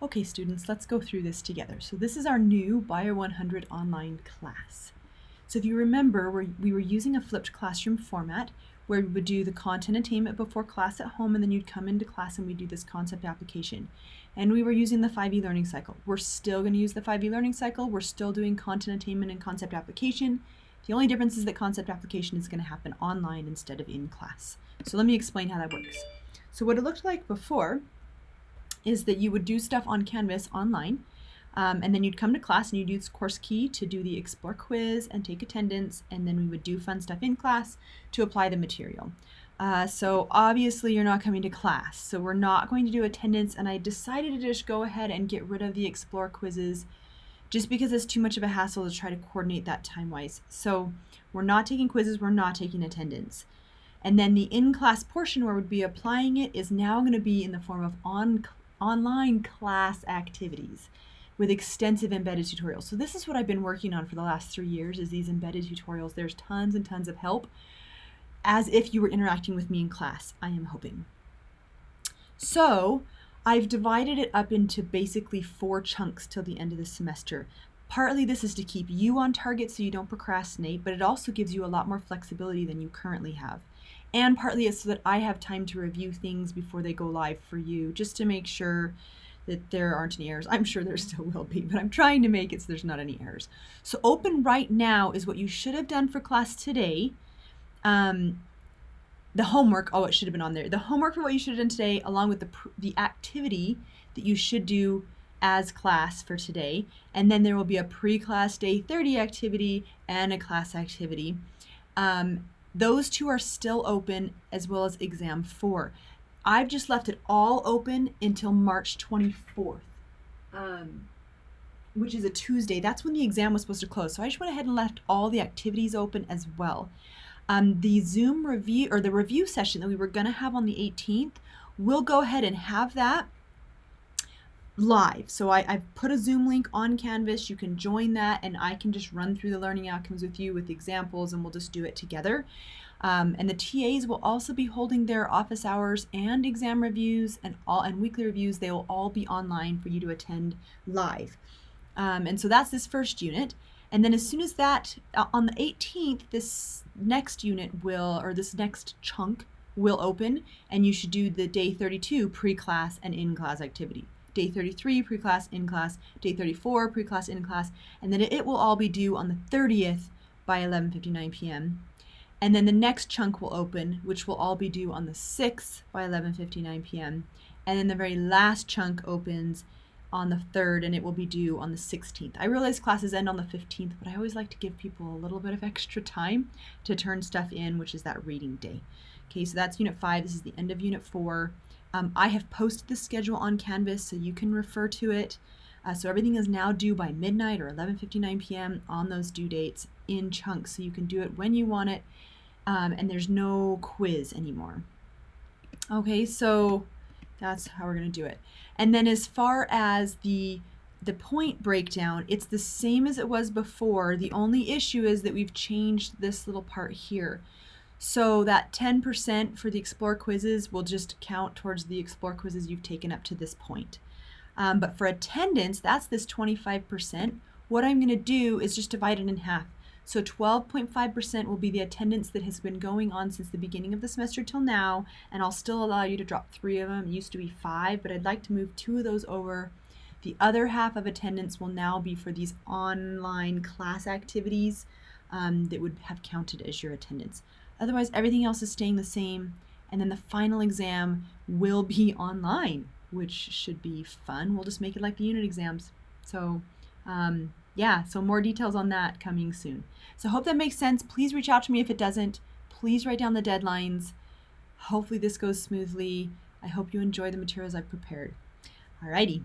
Okay, students, let's go through this together. So this is our new Bio 100 online class. So if you remember, we were using a flipped classroom format where we would do the content attainment before class at home, and then you'd come into class and we'd do this concept application. And we were using the 5E learning cycle. We're still going to use the 5E learning cycle. We're still doing content attainment and concept application. The only difference is that concept application is going to happen online instead of in class. So let me explain how that works. So what it looked like before is that you would do stuff on Canvas online, and then you'd come to class and you'd use Course Key to do the Explore quiz and take attendance, and then we would do fun stuff in class to apply the material. So obviously you're not coming to class, so we're not going to do attendance, and I decided to just go ahead and get rid of the Explore quizzes just because it's too much of a hassle to try to coordinate that time-wise. So we're not taking quizzes, we're not taking attendance. And then the in-class portion where we'd be applying it is now going to be in the form of online class activities with extensive embedded tutorials. So this is what I've been working on for the last 3 years, is these embedded tutorials. There's tons and tons of help, as if you were interacting with me in class, I am hoping. So I've divided it up into basically 4 chunks till the end of the semester. Partly this is to keep you on target so you don't procrastinate, but it also gives you a lot more flexibility than you currently have. And partly it's so that I have time to review things before they go live for you, just to make sure that there aren't any errors. I'm sure there still will be, but I'm trying to make it so there's not any errors. So open right now is what you should have done for class today. The homework, it should have been on there. The homework for what you should have done today, along with the activity that you should do as class for today. And then there will be a pre-class day 30 activity and a class activity. Those 2 are still open, as well as exam 4. I've just left it all open until March 24th, which is a Tuesday. That's when the exam was supposed to close. So I just went ahead and left all the activities open as well. The Zoom review, or the review session that we were going to have on the 18th, we'll go ahead and have that live. So I've put a Zoom link on Canvas. You can join that, and I can just run through the learning outcomes with you with examples, and we'll just do it together. And the TAs will also be holding their office hours and exam reviews and weekly reviews. They will all be online for you to attend live. And so that's this first unit. And then as soon as that, on the 18th, this next unit this next chunk will open, and you should do the day 32 pre-class and in-class activity. Day 33 pre-class, in-class, day 34 pre-class, in-class, and then it will all be due on the 30th by 11:59 p.m. And then the next chunk will open, which will all be due on the 6th by 11:59 p.m. And then the very last chunk opens on the 3rd, and it will be due on the 16th. I realize classes end on the 15th, but I always like to give people a little bit of extra time to turn stuff in, which is that reading day. Okay, so that's Unit 5. This is the end of Unit 4. I have posted the schedule on Canvas, so you can refer to it. So everything is now due by midnight or 11:59 p.m. on those due dates in chunks, so you can do it when you want it, and there's no quiz anymore. Okay, so that's how we're going to do it. And then as far as the point breakdown, it's the same as it was before. The only issue is that we've changed this little part here. So that 10% for the Explore quizzes will just count towards the Explore quizzes you've taken up to this point. But for attendance, that's this 25%. What I'm going to do is just divide it in half. So 12.5% will be the attendance that has been going on since the beginning of the semester till now, and I'll still allow you to drop 3 of them. It used to be 5, but I'd like to move 2 of those over. The other half of attendance will now be for these online class activities that would have counted as your attendance. Otherwise, everything else is staying the same, and then the final exam will be online, which should be fun. We'll just make it like the unit exams. So yeah, so more details on that coming soon. So I hope that makes sense. Please reach out to me if it doesn't. Please write down the deadlines. Hopefully this goes smoothly. I hope you enjoy the materials I've prepared. Alrighty.